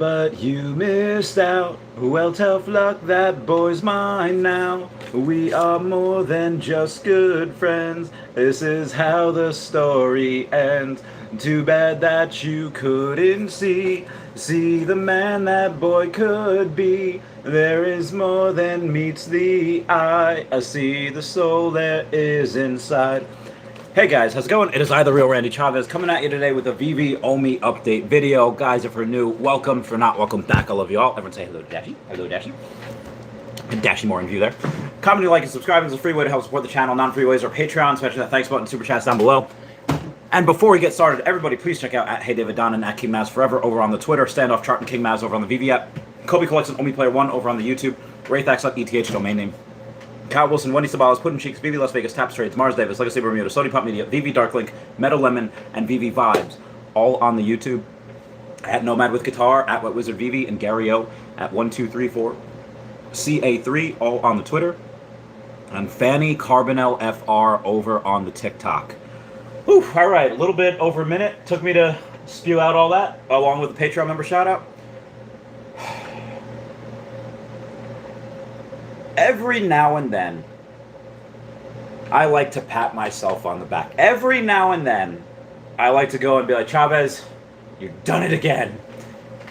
But you missed out. Well, tough luck, that boy's mine now. We are more than just good friends. This is how the story ends. Too bad that you couldn't see the man that boy could be. There is more than meets the eye. I see the soul there is inside. Hey guys, how's it going? It is I, the real Randy Chavez, coming at you today with a Vivi OMI update video. Guys, if you're new, welcome. If you're not, welcome back. I love you all. Everyone say hello to Dashi. Hello, Dashi. And Dashi more in view there. Commenting, like, and subscribing is a free way to help support the channel. Non-free ways are Patreon, especially that thanks button, super chats down below. And before we get started, everybody please check out at Hey David Don and at King Maz Forever over on the Twitter, Standoff Chart and King Maz over on the Vivi app, Kobe Collects and OMI Player 1 over on the YouTube, Wraithax.eth domain name. Kyle Willson, Wendy Stibalis, Puddin' Cheeks, Vivi Las Vegas, Taps Trades, Mars Davis, Legacy Bermuda, Sony Pop Media, Vivi Darklink, Meadow Lemon, and Vivi Vibes, all on the YouTube. At Nomad with Guitar, at Wet Wizard Vivi, and Gary O at 1234 CA3, all on the Twitter. And Fanny Carbonell FR over on the TikTok. Whew, all right, a little bit over a minute. Took me to spew out all that, along with the Patreon member shout out. Every now and then, I like to pat myself on the back. Every now and then, I like to go and be like, Chavez, you've done it again.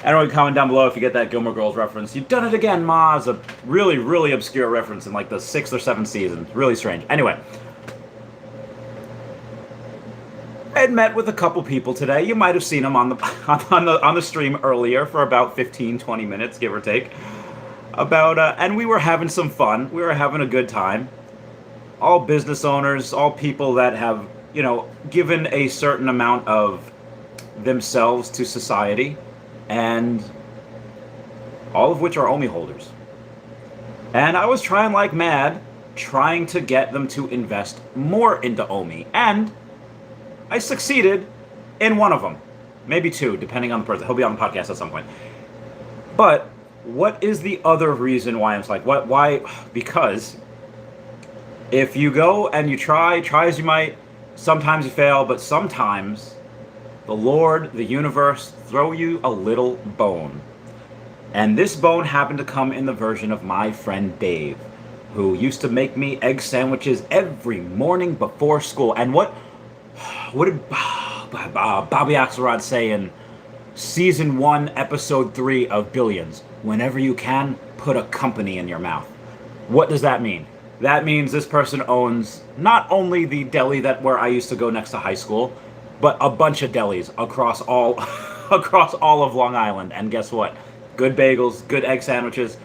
Everyone comment down below if you get that Gilmore Girls reference. You've done it again, Ma. It's a really, really obscure reference in like the 6th or 7th season. Really strange. Anyway. I had met with a couple people today. You might have seen them on the stream earlier for about 15-20 minutes, give or take. And we were having some fun. We were having a good time. All business owners, all people that have, given a certain amount of themselves to society, and all of which are OMI holders. And I was trying like mad, trying to get them to invest more into OMI. And I succeeded in one of them. Maybe two, depending on the person. He'll be on the podcast at some point. But what is the other reason why I'm like, why? Because if you go and you try as you might, sometimes you fail, but sometimes the Lord, the universe, throw you a little bone. And this bone happened to come in the version of my friend Dave, who used to make me egg sandwiches every morning before school. And what did Bobby Axelrod say in Season 1, Episode 3 of Billions? Whenever you can, put a company in your mouth. What does that mean? That means this person owns not only the deli where I used to go next to high school, but a bunch of delis across all of Long Island. And guess what? Good bagels, good egg sandwiches.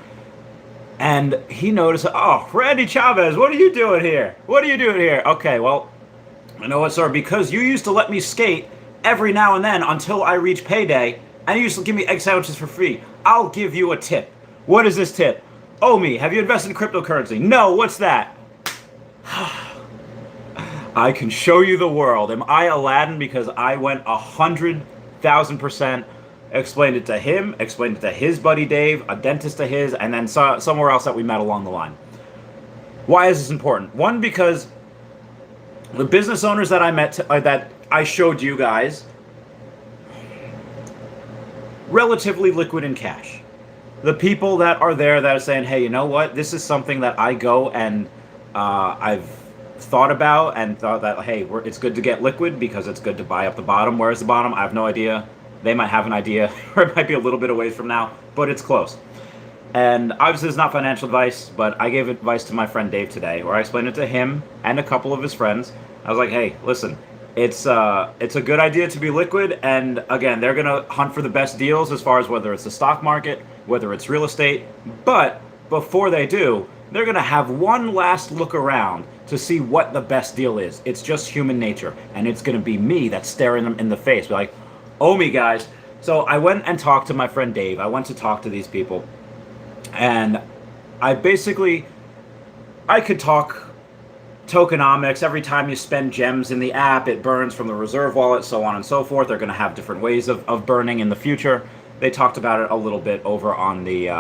And he noticed, oh, Randy Chavez, what are you doing here? What are you doing here? Okay, well, you know what, sir? Because you used to let me skate every now and then until I reach payday, and you used to give me egg sandwiches for free. I'll give you a tip. What is this tip? OMI, have you invested in cryptocurrency? No, what's that? I can show you the world. Am I Aladdin? Because I went 100,000%, explained it to him, explained it to his buddy Dave, a dentist to his, and then somewhere else that we met along the line. Why is this important? One, because the business owners that I met, that I showed you guys, relatively liquid in cash. The people that are there that are saying, hey, you know what? This is something that I go and I've thought about and thought that, hey, it's good to get liquid because it's good to buy up the bottom. Where's the bottom? I have no idea. They might have an idea, or it might be a little bit away from now, but it's close. And obviously it's not financial advice, but I gave advice to my friend Dave today, where I explained it to him and a couple of his friends. I was like, hey, listen, it's a good idea to be liquid, and again, they're going to hunt for the best deals as far as whether it's the stock market, whether it's real estate, but before they do, they're going to have one last look around to see what the best deal is. It's just human nature, and it's going to be me that's staring them in the face, be like, OMI guys. So I went and talked to my friend Dave. I went to talk to these people, and I could talk tokenomics. Every time you spend gems in the app, it burns from the reserve wallet, so on and so forth. They're going to have different ways of burning in the future. They talked about it a little bit over on the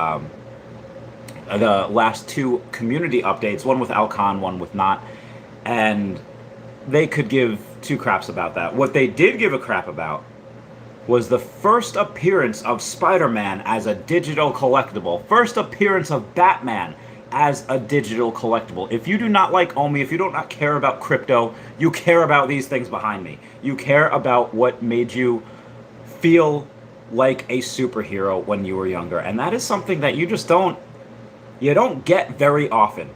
last two community updates, one with Alcon, one with not, and they could give two craps about that. What they did give a crap about was the first appearance of Spider-Man as a digital collectible. First appearance of Batman as a digital collectible. If you do not like OMI, if you do not care about crypto, you care about these things behind me. You care about what made you feel like a superhero when you were younger. And that is something that you don't get very often.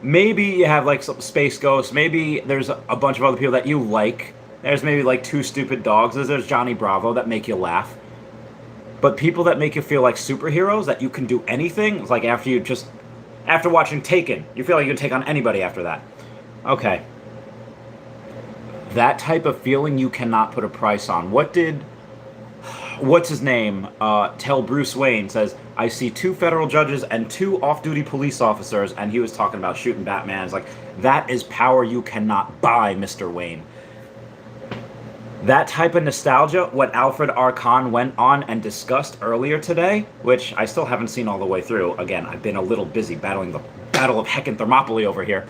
Maybe you have like some Space Ghost, maybe there's a bunch of other people that you like. There's maybe like Two Stupid Dogs, there's Johnny Bravo that make you laugh. But people that make you feel like superheroes, that you can do anything, it's like after watching Taken, you feel like you can take on anybody after that. Okay. That type of feeling you cannot put a price on. What's his name? Tell Bruce Wayne says, I see 2 federal judges and 2 off-duty police officers, and he was talking about shooting Batman. It's like, that is power you cannot buy, Mr. Wayne. That type of nostalgia, what Alfred R. Kahn went on and discussed earlier today, which I still haven't seen all the way through. Again, I've been a little busy battling the Battle of Heckin' Thermopylae over here.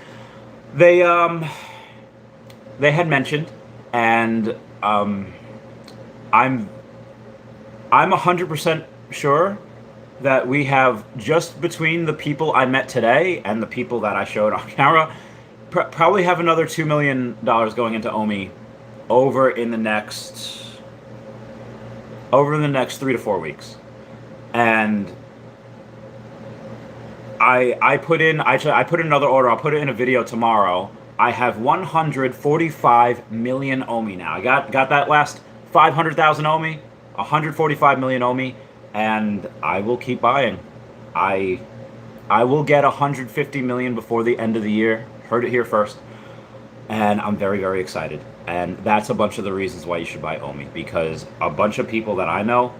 They had mentioned, and I'm 100% sure that we have, just between the people I met today and the people that I showed on camera, probably have another $2 million going into OMI over in the next 3 to 4 weeks. And I put in another order. I'll put it in a video tomorrow. I have 145 million OMI now. I got that last 500,000 OMI, 145 million OMI, and I will keep buying. I will get 150 million before the end of the year. Heard it here first. And I'm very, very excited. And that's a bunch of the reasons why you should buy OMI, because a bunch of people that I know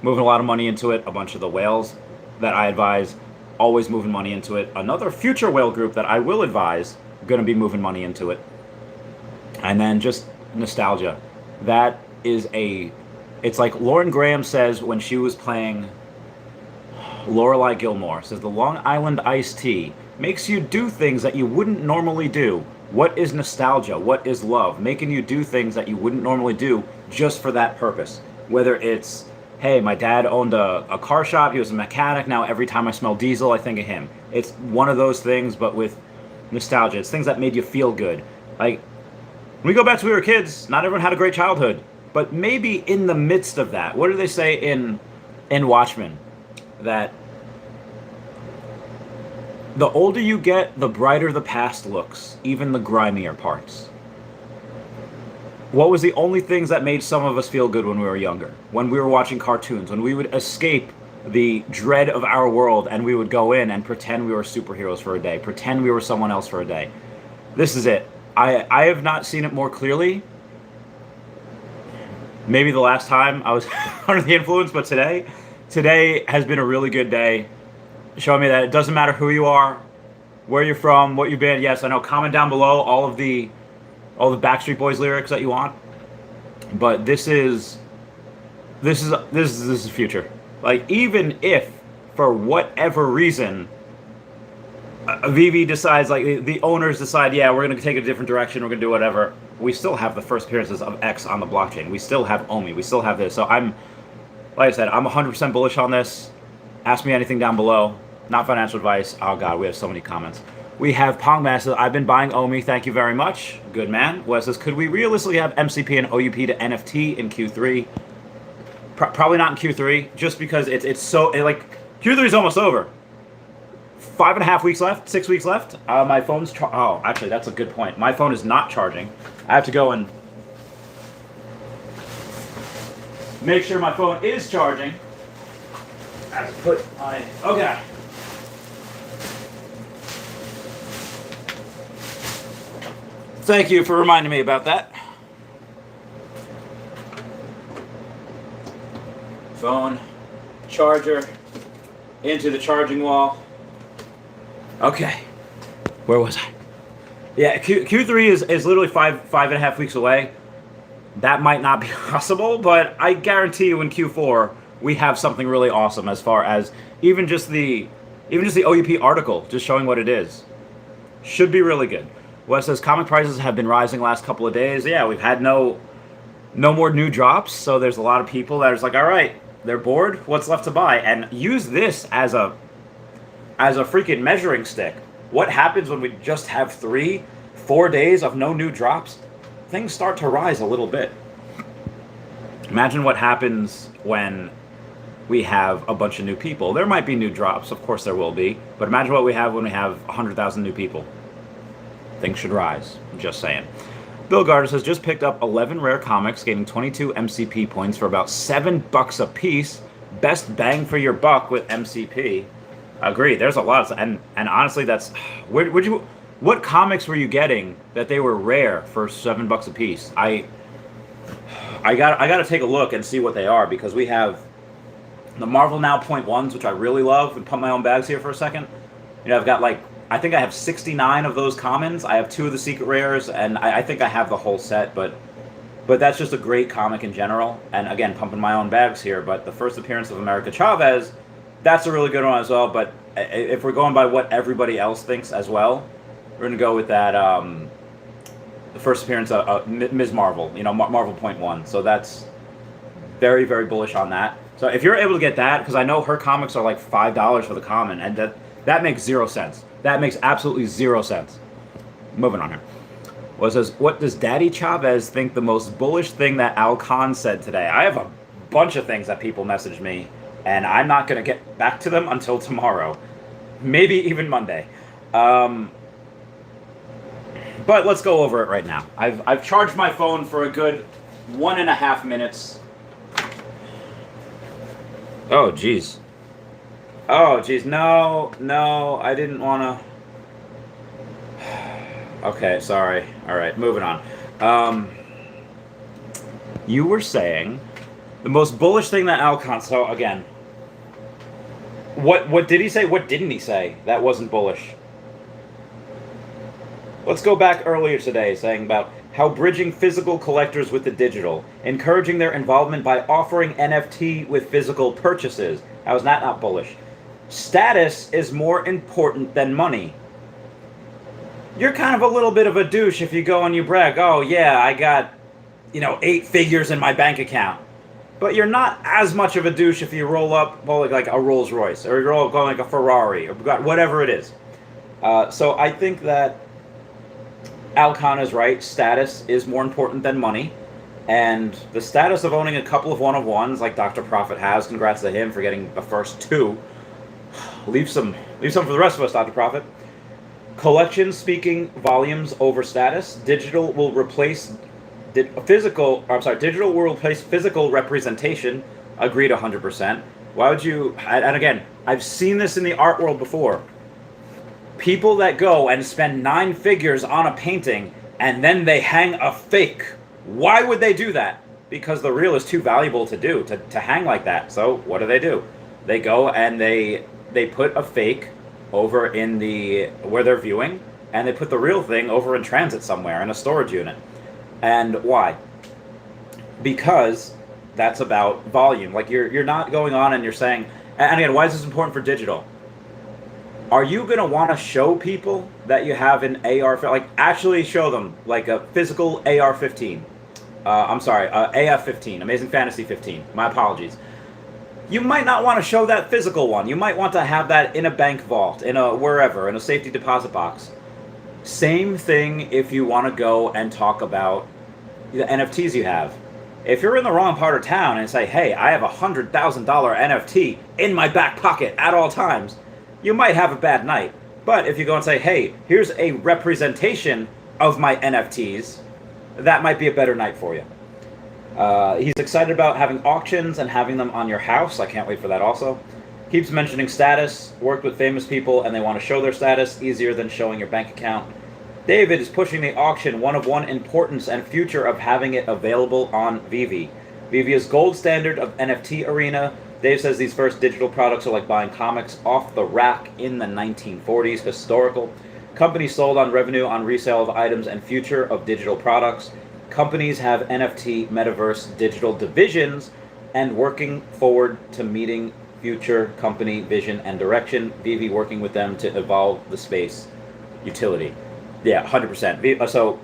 moving a lot of money into it, a bunch of the whales that I advise always moving money into it, another future whale group that I will advise going to be moving money into it, and then just nostalgia. That is it's like Lauren Graham says when she was playing Lorelai Gilmore, says the Long Island iced tea makes you do things that you wouldn't normally do. What is nostalgia? What is love? Making you do things that you wouldn't normally do just for that purpose. Whether it's, hey, my dad owned a car shop, he was a mechanic, now every time I smell diesel, I think of him. It's one of those things, but with nostalgia. It's things that made you feel good. Like, when we go back to when we were kids, not everyone had a great childhood. But maybe in the midst of that, what do they say in Watchmen? That the older you get, the brighter the past looks, even the grimier parts. What was the only things that made some of us feel good when we were younger? When we were watching cartoons, when we would escape the dread of our world and we would go in and pretend we were superheroes for a day, pretend we were someone else for a day. This is it. I have not seen it more clearly. Maybe the last time I was under the influence, but today has been a really good day, showing me that it doesn't matter who you are, where you're from, what you've been. Yes, I know. Comment down below all the Backstreet Boys lyrics that you want. But this is the future. Like, even if for whatever reason Vivi decides, like the owners decide, yeah, we're gonna take a different direction, we're gonna do whatever, we still have the first appearances of X on the blockchain. We still have OMI. We still have this. So like I said, I'm 100% bullish on this. Ask me anything down below. Not financial advice. Oh God, we have so many comments. We have Pong Master. I've been buying OMI. Thank you very much. Good man. Wes says, could we realistically have MCP and OUP to NFT in Q3? Probably not in Q3, just because it's so, like, Q3 is almost over. 5.5 weeks left, 6 weeks left. My phone's oh, actually, that's a good point. My phone is not charging. I have to go and make sure my phone is charging. I have to put my, okay. Thank you for reminding me about that. Phone, charger, into the charging wall. Okay, where was I? Yeah, Q3 is literally 5.5 weeks away. That might not be possible, but I guarantee you in Q4 we have something really awesome as far as even just the OUP article, just showing what it is. Should be really good. Wes says comic prices have been rising last couple of days. Yeah, we've had no no more new drops. So there's a lot of people that are just like, all right, they're bored. What's left to buy? And use this as a freaking measuring stick. What happens when we just have 3-4 days of no new drops? Things start to rise a little bit. Imagine what happens when we have a bunch of new people. There might be new drops, of course there will be, but imagine what we have when we have 100,000 new people. Things should rise, just saying. Bill Gardner says, just picked up 11 rare comics, gaining 22 MCP points for about $7 a piece. Best bang for your buck with MCP. Agree. There's a lot of, and honestly, that's what comics were you getting that they were rare for $7 a piece? I got to take a look and see what they are, because we have the Marvel Now .1s, which I really love, and pump my own bags here for a second. You know, I've got I think I have 69 of those commons. I have 2 of the secret rares, and I think I have the whole set, but that's just a great comic in general. And again, pumping my own bags here, but the first appearance of America Chavez, that's a really good one as well. But if we're going by what everybody else thinks as well, we're going to go with that, the first appearance of Ms. Marvel, Marvel .1. So that's very, very bullish on that. So if you're able to get that, because I know her comics are like $5 for the common, and that makes 0 sense. That makes absolutely 0 sense. Moving on here. Well, it says, what does Daddy Chavez think the most bullish thing that Al Khan said today? I have a bunch of things that people message me, and I'm not going to get back to them until tomorrow. Maybe even Monday. But let's go over it right now. I've charged my phone for a good 1.5 minutes. Oh, jeez. Oh, jeez. No, I didn't want to. Okay, sorry. All right, moving on. You were saying the most bullish thing that Alcon. So again, what did he say? What didn't he say that wasn't bullish? Let's go back earlier today, saying about how bridging physical collectors with the digital, encouraging their involvement by offering NFT with physical purchases. How is that not bullish? Status is more important than money. You're kind of a little bit of a douche if you go and you brag, oh yeah, I got, 8 figures in my bank account. But you're not as much of a douche if you roll up, like a Rolls Royce, or you roll up going like a Ferrari, or whatever it is. So I think that Alcon is right. Status is more important than money. And the status of owning a couple of one-of-ones, like Dr. Profit has, congrats to him for getting the first 2. Leave some for the rest of us, Dr. Profit. Collection speaking volumes over status. Digital will replace physical representation. Agreed 100%. Why would you, and again, I've seen this in the art world before. People that go and spend 9 figures on a painting and then they hang a fake. Why would they do that? Because the real is too valuable to hang like that. So what do? They go and they put a fake over in where they're viewing, and they put the real thing over in transit somewhere in a storage unit. And why? Because that's about volume. Like you're not going on and you're saying, and again, why is this important for digital? Are you going to want to show people that you have an AR, like actually show them like a physical AR-15? AF-15, Amazing Fantasy 15. My apologies. You might not want to show that physical one. You might want to have that in a bank vault, in a safety deposit box. Same thing if you want to go and talk about the NFTs you have. If you're in the wrong part of town and say, hey, I have a $100,000 NFT in my back pocket at all times, you might have a bad night. But if you go and say, hey, here's a representation of my NFTs, that might be a better night for you. He's excited about having auctions and having them on your house. I can't wait for that also. Keeps mentioning status, worked with famous people and they want to show their status, easier than showing your bank account. David is pushing the auction one-of-one importance and future of having it available on Vivi. Vivi is gold standard of NFT arena. Dave says these first digital products are like buying comics off the rack in the 1940s, historical. Companies sold on revenue on resale of items and future of digital products. Companies have NFT, metaverse, digital divisions, and working forward to meeting future company vision and direction. Vivi working with them to evolve the space utility. Yeah, 100%. So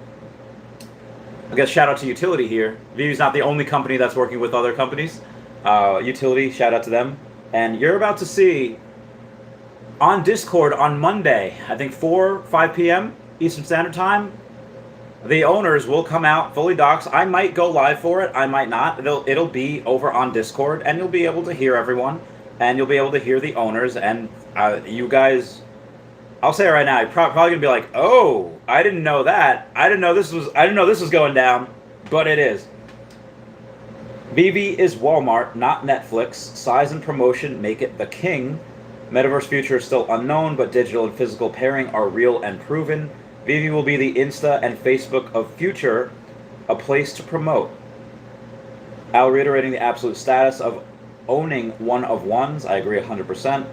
I guess shout out to Utility here. Vivi's not the only company that's working with other companies. Utility, shout out to them. And you're about to see on Discord on Monday, I think 5 p.m. Eastern Standard Time, the owners will come out fully doxxed. I might go live for it. I might not. It'll be over on Discord, and you'll be able to hear everyone, and you'll be able to hear the owners, and you guys. I'll say it right now. You're probably gonna be like, "Oh, I didn't know that. I didn't know this was going down," but it is. Vivi is Walmart, not Netflix. Size and promotion make it the king. Metaverse future is still unknown, but digital and physical pairing are real and proven. Vivi will be the Insta and Facebook of future, a place to promote. Al reiterating the absolute status of owning one of ones. I agree 100%.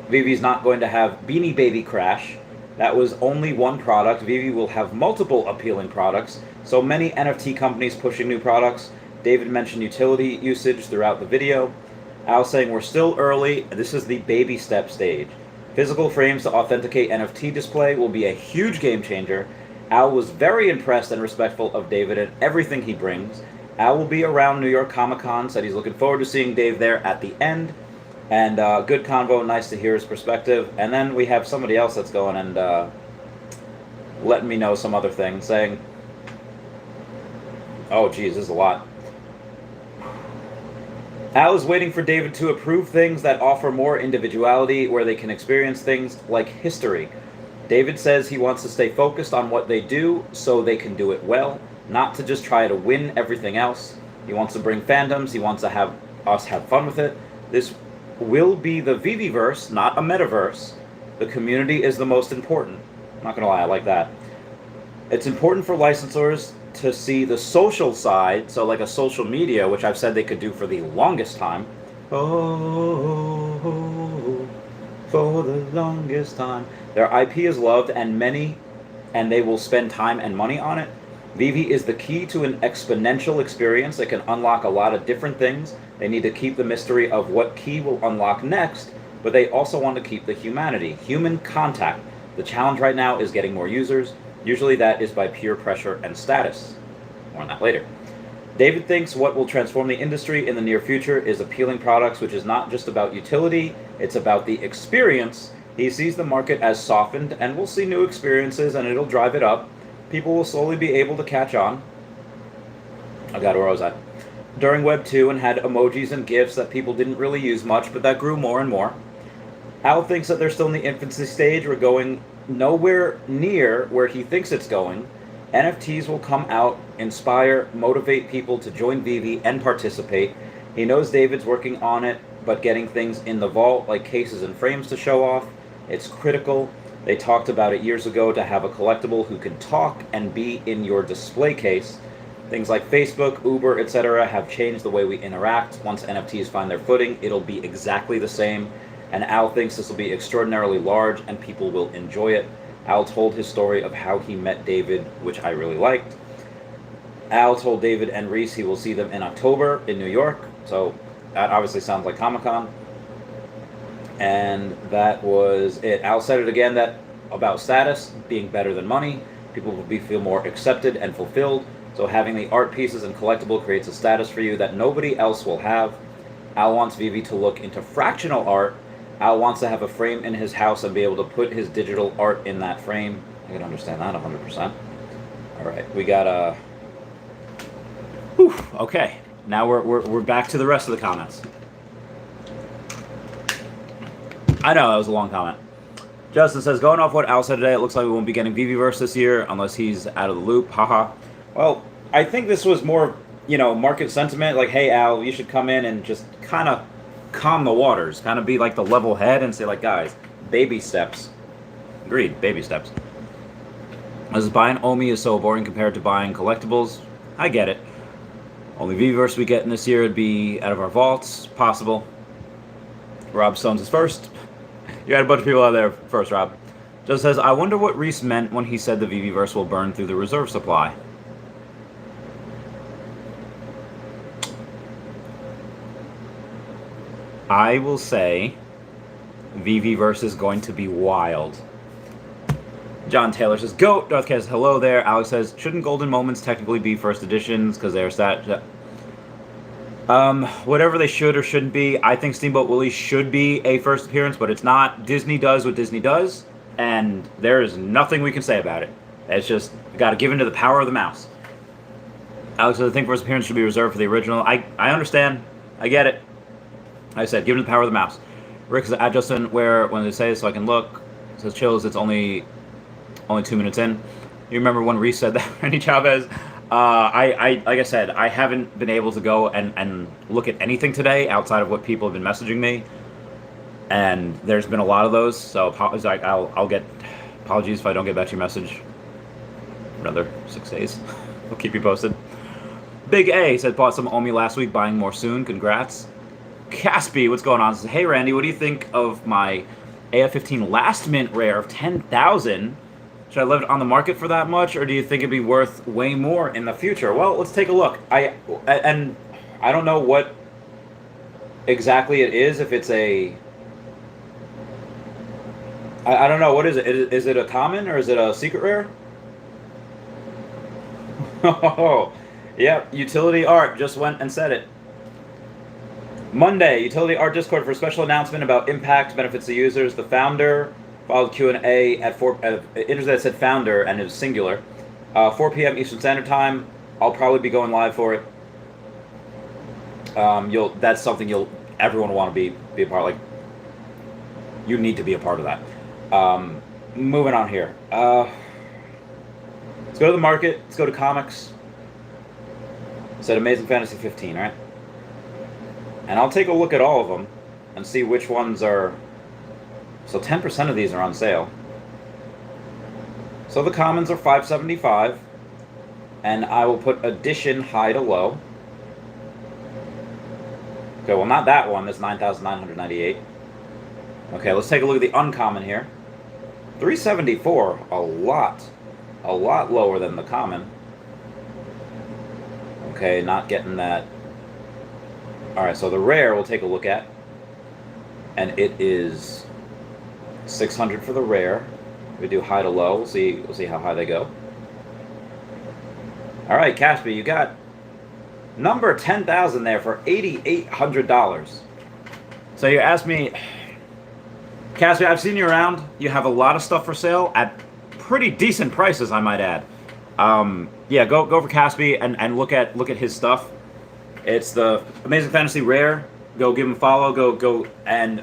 Vivi's not going to have Beanie Baby crash. That was only one product. Vivi will have multiple appealing products. So many NFT companies pushing new products. David mentioned utility usage throughout the video. Al saying we're still early. This is the baby step stage. Physical frames to authenticate NFT display will be a huge game changer. Al was very impressed and respectful of David and everything he brings. Al will be around New York Comic Con, said he's looking forward to seeing Dave there at the end. And good convo, nice to hear his perspective. And then we have somebody else that's going and letting me know some other things, saying, oh geez, this is a lot. Al is waiting for David to approve things that offer more individuality, where they can experience things like history. David says he wants to stay focused on what they do so they can do it well, not to just try to win everything else. He wants to bring fandoms, he wants to have us have fun with it. This will be the Viviverse, not a metaverse. The community is the most important. I'm not gonna lie, I like that. It's important for licensors to see the social side, so like a social media, which I've said they could do for the longest time. Oh, for the longest time. Their IP is loved and they will spend time and money on it. Vivi is the key to an exponential experience that can unlock a lot of different things. They need to keep the mystery of what key will unlock next, but they also want to keep the humanity, human contact. The challenge right now is getting more users. Usually that is by peer pressure and status. More on that later. David thinks what will transform the industry in the near future is appealing products, which is not just about utility, it's about the experience. He sees the market as softened, and we'll see new experiences and it'll drive it up. People will slowly be able to catch on. I got where I was at. During Web 2 and had emojis and GIFs that people didn't really use much, but that grew more and more. Al thinks that they're still in the infancy stage. We're going nowhere near where he thinks it's going. NFTs will come out, inspire, motivate people to join Vivi and participate. He knows David's working on it, but getting things in the vault like cases and frames to show off, it's critical. They talked about it years ago to have a collectible who can talk and be in your display case. Things like Facebook, Uber, etc. have changed the way we interact. Once NFTs find their footing, it'll be exactly the same. And Al thinks this will be extraordinarily large and people will enjoy it. Al told his story of how he met David, which I really liked. Al told David and Reese he will see them in October in New York. So that obviously sounds like Comic-Con. And that was it. Al said it again, that about status being better than money. People will feel more accepted and fulfilled. So having the art pieces and collectible creates a status for you that nobody else will have. Al wants Vivi to look into fractional art. Al wants to have a frame in his house and be able to put his digital art in that frame. I can understand that 100%. All right, we got okay, now we're back to the rest of the comments. I know that was a long comment. Justin says, going off what Al said today, it looks like we won't be getting Viviverse this year unless he's out of the loop. Haha. Well, I think this was more, market sentiment. Like, hey, Al, you should come in and just kind of calm the waters. Kind of be like the level head and say, like, guys, baby steps. Agreed, baby steps. As buying OMI is so boring compared to buying collectibles. I get it. Only Viviverse we get in this year would be out of our vaults. Possible. Rob Stones is first. You had a bunch of people out there first, Rob. Just says, I wonder what Reese meant when he said the Viviverse will burn through the reserve supply. I will say Viviverse is going to be wild. John Taylor says, "Goat." Darth says, "Hello there." Alex says, "Shouldn't Golden Moments technically be first editions because they're stat?" Whatever they should or shouldn't be. I think Steamboat Willie should be a first appearance, but it's not. Disney does what Disney does, and there is nothing we can say about it. It's just got to give in to the power of the mouse. Alex says, "I think first appearance should be reserved for the original." I understand. I get it. Like I said, give it the power of the mouse. Rick says, "Add Justin where when they say it so I can look." It says, "Chills, it's only 2 minutes in." You remember when Reese said that, Randy Chavez? I like I said, I haven't been able to go and look at anything today outside of what people have been messaging me, and there's been a lot of those. So I'll get apologies if I don't get back to your message. Another 6 days. I'll keep you posted. Big A said bought some OMI last week, buying more soon. Congrats. Caspi, what's going on? Says, "Hey Randy, what do you think of my AF-15 last mint rare of 10,000? Should I leave it on the market for that much, or do you think it'd be worth way more in the future?" Well, let's take a look. I don't know what exactly it is. If it's a, I don't know, what is it? Is it a common or is it a secret rare? Oh, yep. Utility Art just went and said it. Monday, Utility Art Discord for a special announcement about impact benefits to users. The founder followed Q&A at 4. Internet said founder and it was singular. 4 p.m. Eastern Standard Time. I'll probably be going live for it. That's something everyone will want to be a part. Like, you need to be a part of that. Moving on here. Let's go to the market. Let's go to comics. Said Amazing Fantasy 15, right? And I'll take a look at all of them and see which ones are. So 10% of these are on sale. So the commons are $575, and I will put edition high to low. Okay, well not that one. That's $9,998. Okay, let's take a look at the uncommon here. $374, a lot lower than the common. Okay, not getting that. All right, so the rare we'll take a look at, and it is $600 for the rare. We do high to low. We'll see how high they go. All right, Caspi, you got number 10,000 there for $8,800. So you asked me, Caspi, I've seen you around. You have a lot of stuff for sale at pretty decent prices, I might add. Yeah, go for Caspi and look at his stuff. It's the Amazing Fantasy Rare. Go give him a follow. Go and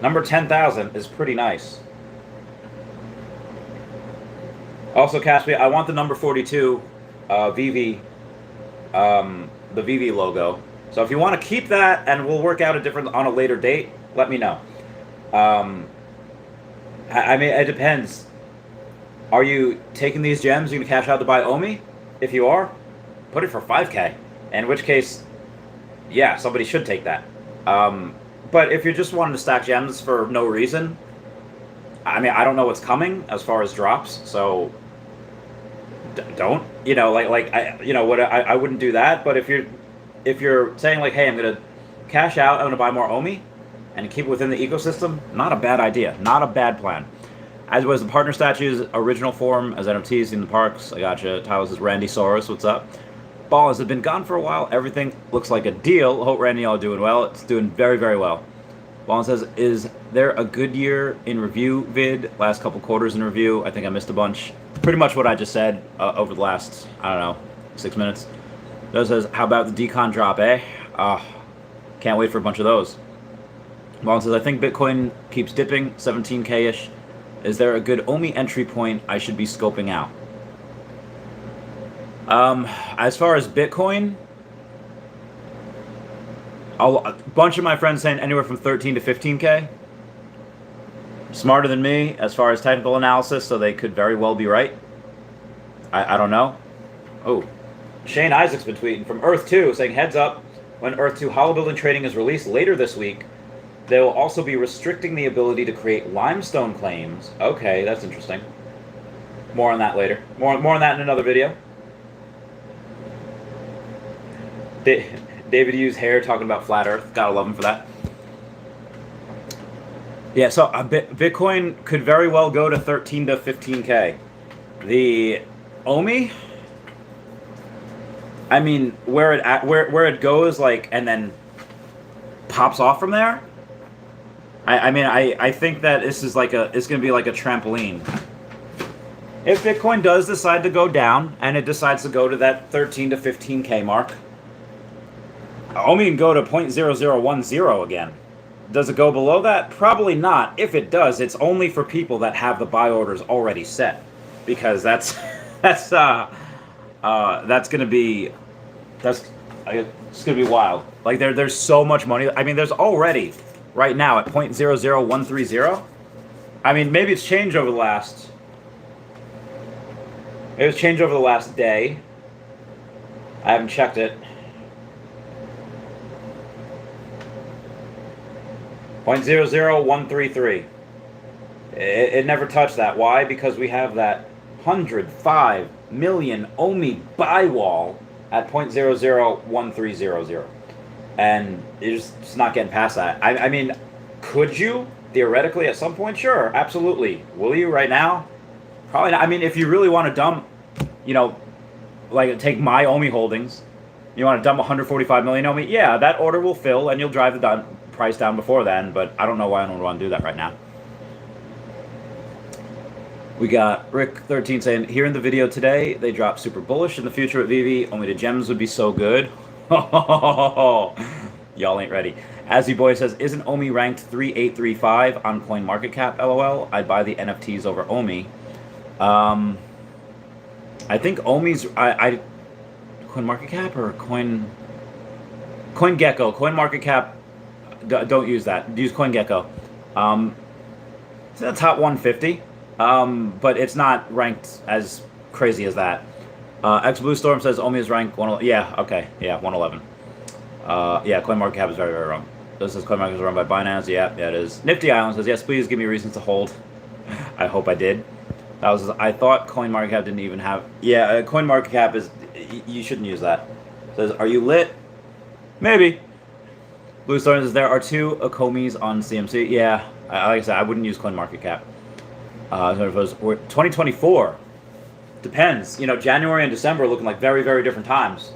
number 10,000 is pretty nice. Also, Caspi, I want the number 42 Vivi, the Vivi logo. So if you want to keep that, and we'll work out on a later date, let me know. I mean, it depends. Are you taking these gems? You gonna cash out to buy OMI? If you are, put it for 5K. In which case, yeah, somebody should take that. But if you're just wanting to stack gems for no reason, I mean, I don't know what's coming as far as drops, so don't. You know, I wouldn't do that. But if you're saying like, hey, I'm gonna cash out, I'm gonna buy more OMI, and keep it within the ecosystem, not a bad idea, not a bad plan. As was the partner statues, original form as NFTs in the parks. I gotcha. Tyler says, Randy Soros, what's up? Balls have been gone for a while. Everything looks like a deal. Hope Randy all doing well. It's doing very, very well. Balls says, is there a good year in review vid? Last couple quarters in review. I think I missed a bunch. Pretty much what I just said over the last, I don't know, 6 minutes. Does says, how about the decon drop, eh? Can't wait for a bunch of those. Balls says, I think Bitcoin keeps dipping, 17K-ish. Is there a good OMI entry point I should be scoping out? As far as Bitcoin, a bunch of my friends saying anywhere from 13 to 15K. Smarter than me as far as technical analysis, so they could very well be right. I don't know. Oh, Shane Isaac's been tweeting from Earth 2 saying, heads up, when Earth 2 hollow building trading is released later this week, they will also be restricting the ability to create limestone claims. Okay, that's interesting. More on that later. More on that in another video. David Hughes' hair talking about flat Earth. Gotta love him for that. Yeah, so Bitcoin could very well go to 13 to 15K. The OMI, I mean, where it goes, like, and then pops off from there. I think that this is like it's gonna be like a trampoline. If Bitcoin does decide to go down and it decides to go to that 13 to 15K mark, OMI can go to 0.0010 again. Does it go below that? Probably not. If it does, it's only for people that have the buy orders already set, because that's that's gonna be it's gonna be wild. Like there's so much money. I mean, there's already right now at 0.00130. I mean, maybe it's changed over the last. It was changed over the last day. I haven't checked it. 0.00133. It never touched that. Why? Because we have that 105 million OMI buy wall at 0.001300. And it's just not getting past that. I mean, could you theoretically at some point? Sure, absolutely. Will you right now? Probably not. I mean, if you really want to dump, like take my OMI holdings, you want to dump 145 million OMI, yeah, that order will fill and you'll drive the price down before then, but I don't know why I don't want to do that right now. We got Rick13 saying, here in the video today, they dropped super bullish in the future at Vivi, only the gems would be so good. Y'all ain't ready. Azzy Boy says, isn't OMI ranked 3835 on CoinMarketCap, LOL? I'd buy the NFTs over OMI. I think OMI's, CoinMarketCap or CoinGecko. CoinMarketCap, don't use that. Use CoinGecko. It's in the top 150, but it's not ranked as crazy as that. X Blue Storm says OMI is ranked 111. Yeah, okay. Yeah, 111. Yeah, CoinMarketCap is very, very wrong. This says CoinMarketCap is run by Binance. Yeah, it is. Nifty Island says, yes, please give me reasons to hold. I hope I did. I thought CoinMarketCap didn't even have... Yeah, CoinMarketCap is... You shouldn't use that. It says, are you lit? Maybe. Blue Storm says, there are 2 Akomis on CMC. Yeah, like I said, I wouldn't use CoinMarketCap. 2024. Depends. January and December are looking like very, very different times.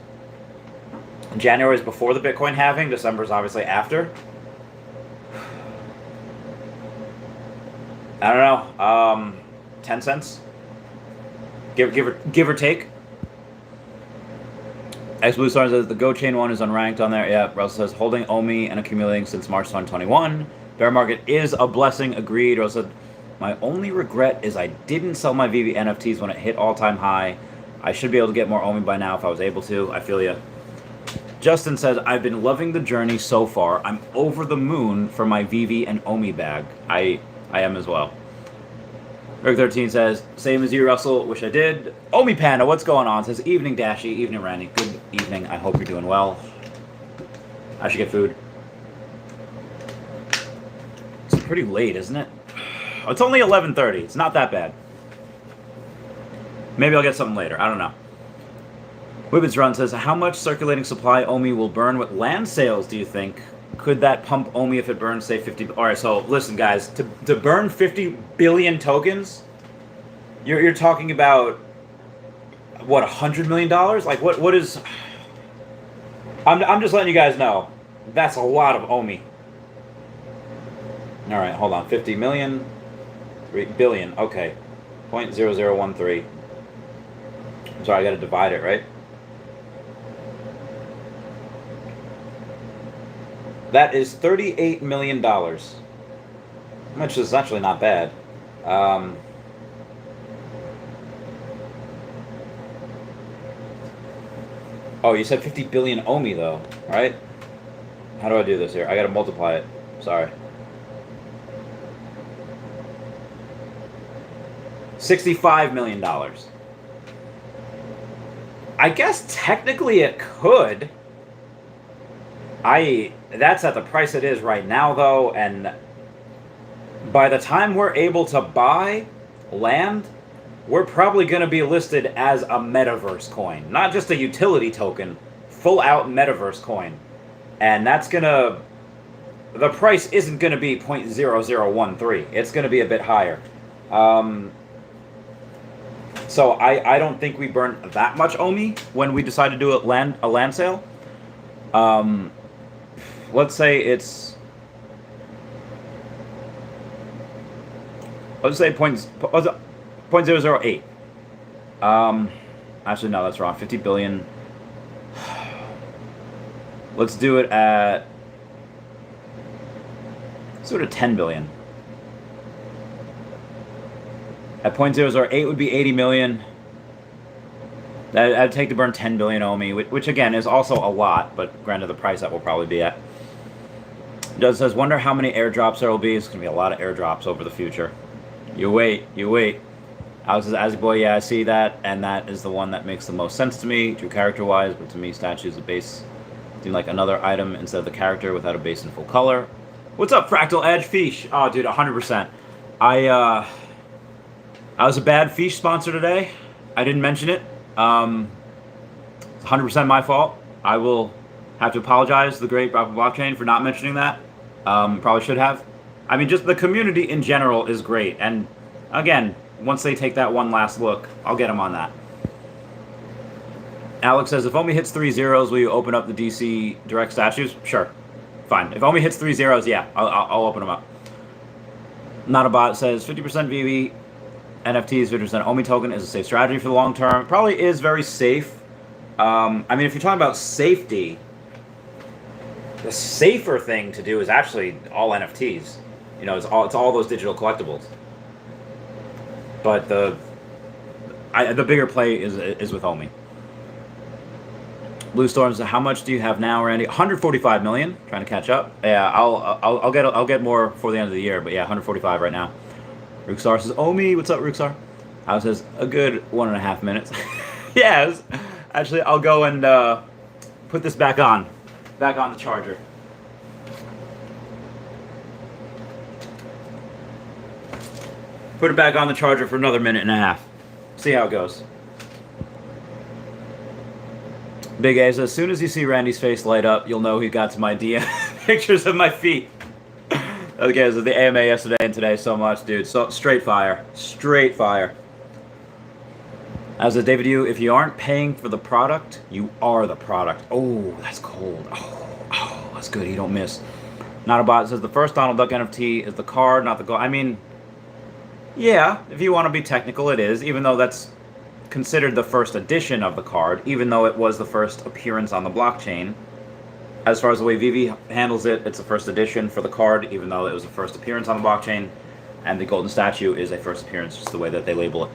January is before the Bitcoin halving. December is obviously after. I don't know. 10 cents? Give or take. X Blue Star says the Go Chain one is unranked on there. Yeah, Russell says holding OMI and accumulating since March 2021. Bear market is a blessing. Agreed. Russell said, my only regret is I didn't sell my Vivi NFTs when it hit all-time high. I should be able to get more OMI by now if I was able to. I feel ya. Justin says, I've been loving the journey so far. I'm over the moon for my Vivi and OMI bag. I am as well. Rick13 says, same as you, Russell. Wish I did. OMI Panda, what's going on? Says, evening, Dashy. Evening, Randy. Good evening. I hope you're doing well. I should get food. It's pretty late, isn't it? It's only 11:30. It's not that bad. Maybe I'll get something later. I don't know. Wibbits Run says, how much circulating supply OMI will burn with land sales, do you think? Could that pump OMI if it burns, say, 50... All right, so listen, guys. To burn 50 billion tokens, you're talking about, what, $100 million? Like, what is... I'm just letting you guys know. That's a lot of OMI. All right, hold on. 50 million... 3 billion, okay. 0.0013. I'm sorry, I gotta divide it, right? That is $38 million. Which is actually not bad. Oh, you said 50 billion OMI though, right? How do I do this here? I gotta multiply it. Sorry. $65 million. I guess technically it could. That's at the price it is right now though, and by the time we're able to buy land, we're probably going to be listed as a metaverse coin. Not just a utility token, full out metaverse coin. And that's going to the price isn't going to be 0.0013. It's going to be a bit higher. So I don't think we burned that much OMI when we decided to do a land sale. Let's say it's, let's say 0.008. Actually, no, that's wrong. 50 billion. Let's do it at, let's do it at 10 billion. At 0.008 would be 80 million. I'd take to burn 10 billion OMI, which again is also a lot, but granted the price that will probably be at. It says, wonder how many airdrops there will be. It's going to be a lot of airdrops over the future. You wait, you wait. Alex says, as a boy, yeah, I see that, and that is the one that makes the most sense to me, true character-wise, but to me, statues of base seem like another item instead of the character without a base in full color. What's up, Fractal Edge? Feesh. Oh, dude, 100%. I was a bad Feesh sponsor today. I didn't mention it. 100% my fault. I will have to apologize to the great blockchain for not mentioning that. Probably should have. I mean, just the community in general is great. And again, once they take that one last look, I'll get them on that. Alex says, if OMI hits 3 zeros, will you open up the DC direct statues? Sure. Fine. If OMI hits 3 zeros, yeah, I'll open them up. Not a bot says, 50% Vivi, NFTs, 50% OMI token is a safe strategy for the long term. Probably is very safe. I mean, if you're talking about safety, the safer thing to do is actually all NFTs. You know, it's all those digital collectibles. But the bigger play is with OMI. Blue Storms, how much do you have now, Randy? 145 million. Trying to catch up. Yeah, I'll get more before the end of the year. But yeah, 145 right now. Ruxar says, "OMI, what's up, Ruxar?" Alex says, "A good 1.5 minutes." Yes. Actually, I'll go and put this back on the charger. Put it back on the charger for another 1.5 minutes. See how it goes. Big A says, as soon as you see Randy's face light up, you'll know he got to my DM pictures of my feet. Okay, so the AMA yesterday and today so much, dude. So straight fire. Straight fire. As a David U, if you aren't paying for the product, you are the product. Oh, that's cold. Oh, that's good. You don't miss. Not a bot says the first Donald Duck NFT is the card, not the gold. I mean, yeah, if you want to be technical, it is, even though that's considered the first edition of the card, even though it was the first appearance on the blockchain. As far as the way Vivi handles it, it's the first edition for the card, even though it was the first appearance on the blockchain, and the golden statue is a first appearance, just the way that they label it.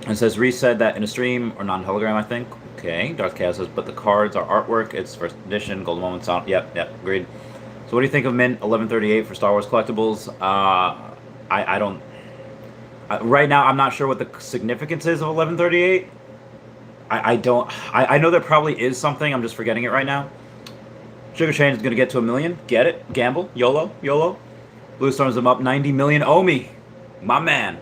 It says, Reese said that in a stream, or non-telegram, I think. Okay, Darth Chaos says, but the cards are artwork, it's first edition, golden moments on, yep, agreed. So what do you think of Mint 1138 for Star Wars collectibles? I don't, right now I'm not sure what the significance is of 1138. I know there probably is something, I'm just forgetting it right now. Sugar Chain is going to get to 1 million, get it, gamble, YOLO. Blue Storms them up 90 million, OMI, my man.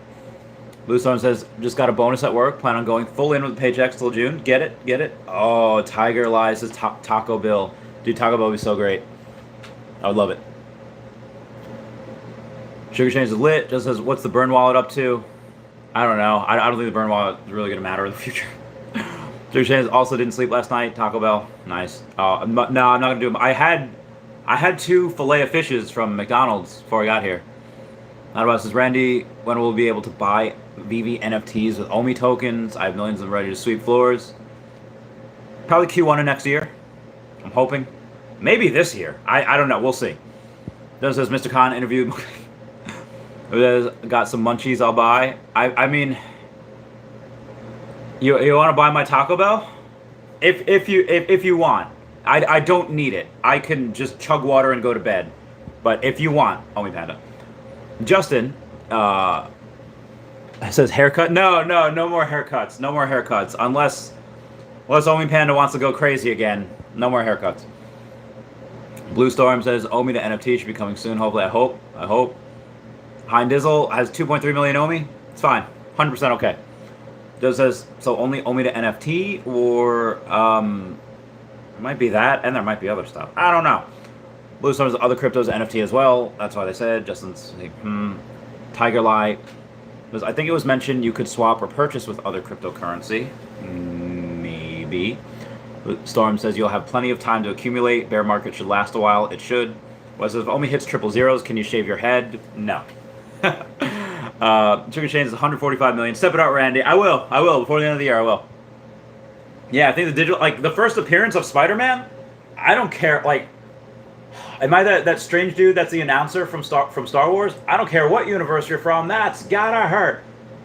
Blue Storm says, just got a bonus at work, plan on going full in with the paychecks till June, get it. Oh, Tiger Lies says Taco Bill. Dude, Taco Bill would be so great. I would love it. Sugar Chains is lit. Just says, what's the burn wallet up to? I don't know. I don't think the burn wallet is really going to matter in the future. Sugar Chains also didn't sleep last night. Taco Bell. Nice. No, I'm not going to do them. I had 2 fillet of fishes from McDonald's before I got here. Not about says, Randy, when will we be able to buy Vivi NFTs with OMI tokens? I have millions of them ready to sweep floors. Probably Q1 of next year. I'm hoping. Maybe this year. I don't know. We'll see. Then says, Mr. Khan interviewed... Got some munchies I'll buy. I mean, you want to buy my Taco Bell? If you want. I don't need it. I can just chug water and go to bed. But if you want, OMI Panda. Justin says haircut. No more haircuts. No more haircuts. Unless OMI Panda wants to go crazy again. No more haircuts. Blue Storm says OMI to NFT should be coming soon. Hopefully, I hope. Hein Dizzle has 2.3 million OMI. It's fine. 100% okay. Does says, so only OMI to NFT, or it might be that, and there might be other stuff. I don't know. Blue Storm's other cryptos NFT as well. That's why they said. Justin's like, Tiger Light. I think it was mentioned you could swap or purchase with other cryptocurrency. Maybe. Storm says you'll have plenty of time to accumulate. Bear market should last a while. It should. Was if OMI hits triple zeros, can you shave your head? No. Sugar Chains is 145 million. Step it out, Randy. I will. Before the end of the year, I will. Yeah, I think the digital, like the first appearance of Spider-Man, I don't care. Like, am I that strange dude that's the announcer from Star Wars? I don't care what universe you're from. That's gotta hurt.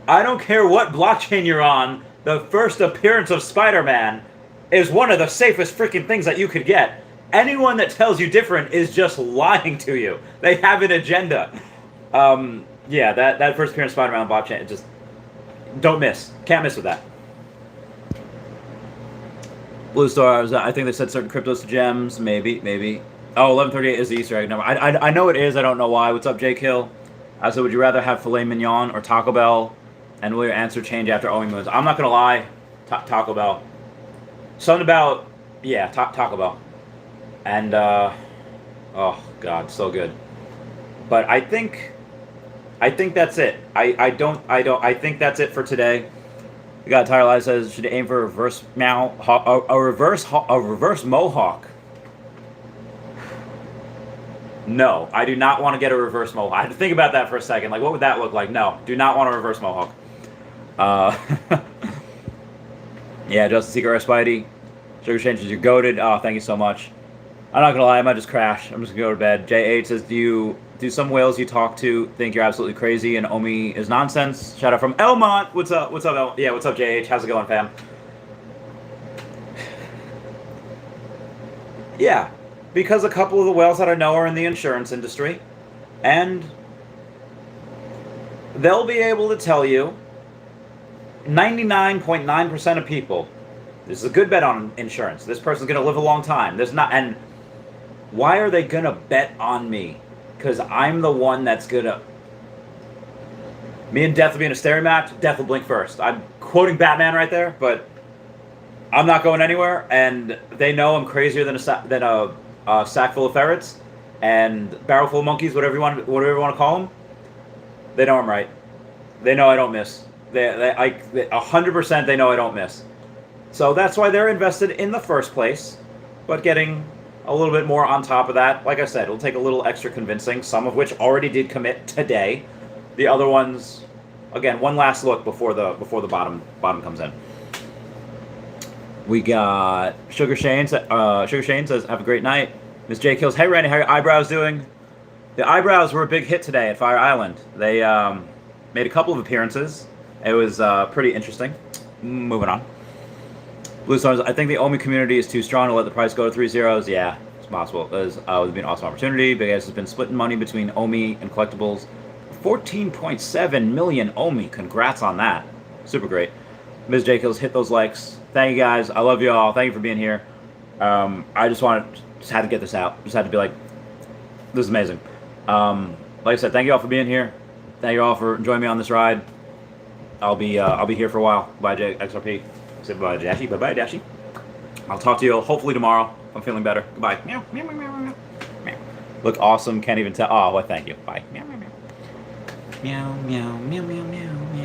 I don't care what blockchain you're on. The first appearance of Spider-Man is one of the safest freaking things that you could get. Anyone that tells you different is just lying to you. They have an agenda. Yeah, that first appearance of Spider-Man on blockchain, just don't miss. Can't miss with that. Blue Stars, I think they said certain cryptos to gems. Maybe. Oh, 1138 is the Easter egg number. I know it is. I don't know why. What's up, J Kill? I said, would you rather have filet mignon or Taco Bell? And will your answer change after OMI moves? I'm not going to lie. Taco Bell. Something about, yeah, Taco Bell. And, oh, God, so good. But I think that's it. I think that's it for today. We got Tyler Live says, should aim for a reverse a reverse mohawk. No, I do not want to get a reverse mohawk. I had to think about that for a second. Like, what would that look like? No, do not want a reverse mohawk. Yeah, Justin Secret Spidey. Sugar Changes, you're goated. Oh, thank you so much. I'm not gonna lie, I might just crash. I'm just gonna go to bed. J8 says, do some whales you talk to think you're absolutely crazy and OMI is nonsense? Shout out from Elmont. What's up? What's up, yeah, what's up, JH? How's it going, fam? Yeah, because a couple of the whales that I know are in the insurance industry, and they'll be able to tell you 99.9% of people, this is a good bet on insurance. This person's going to live a long time. There's not, and why are they going to bet on me? Because I'm the one that's going to... Me and Death will be in a stereo match. Death will blink first. I'm quoting Batman right there, but I'm not going anywhere, and they know I'm crazier than a sack full of ferrets and barrel full of monkeys, whatever you want to call them. They know I'm right. They know I don't miss. They 100% they know I don't miss. So that's why they're invested in the first place, but getting a little bit more on top of that. Like I said, it'll take a little extra convincing, some of which already did commit today. The other ones, again, one last look before the bottom comes in. We got Sugar Shane. Sugar Shane says, have a great night. Miss J Kills, hey Randy, how are your eyebrows doing? The eyebrows were a big hit today at Fire Island. They made a couple of appearances. It was pretty interesting. Moving on. Blue Stars, I think the OMI community is too strong to let the price go to 3 zeros. Yeah, it's possible. It would be an awesome opportunity. Big Ass has been splitting money between OMI and collectibles. 14.7 million OMI. Congrats on that. Super great. Ms. J Kills, hit those likes. Thank you guys. I love you all. Thank you for being here. I just had to get this out. Just had to be like, this is amazing. Like I said, thank you all for being here. Thank you all for joining me on this ride. I'll be here for a while. Bye, XRP. Say bye, Dashy. Bye, Dashy. I'll talk to you hopefully tomorrow. I'm feeling better. Goodbye. Meow, meow, meow, meow, meow. Look awesome. Can't even tell. Oh, well, thank you. Bye. Meow, meow, meow. Meow, meow, meow, meow, meow.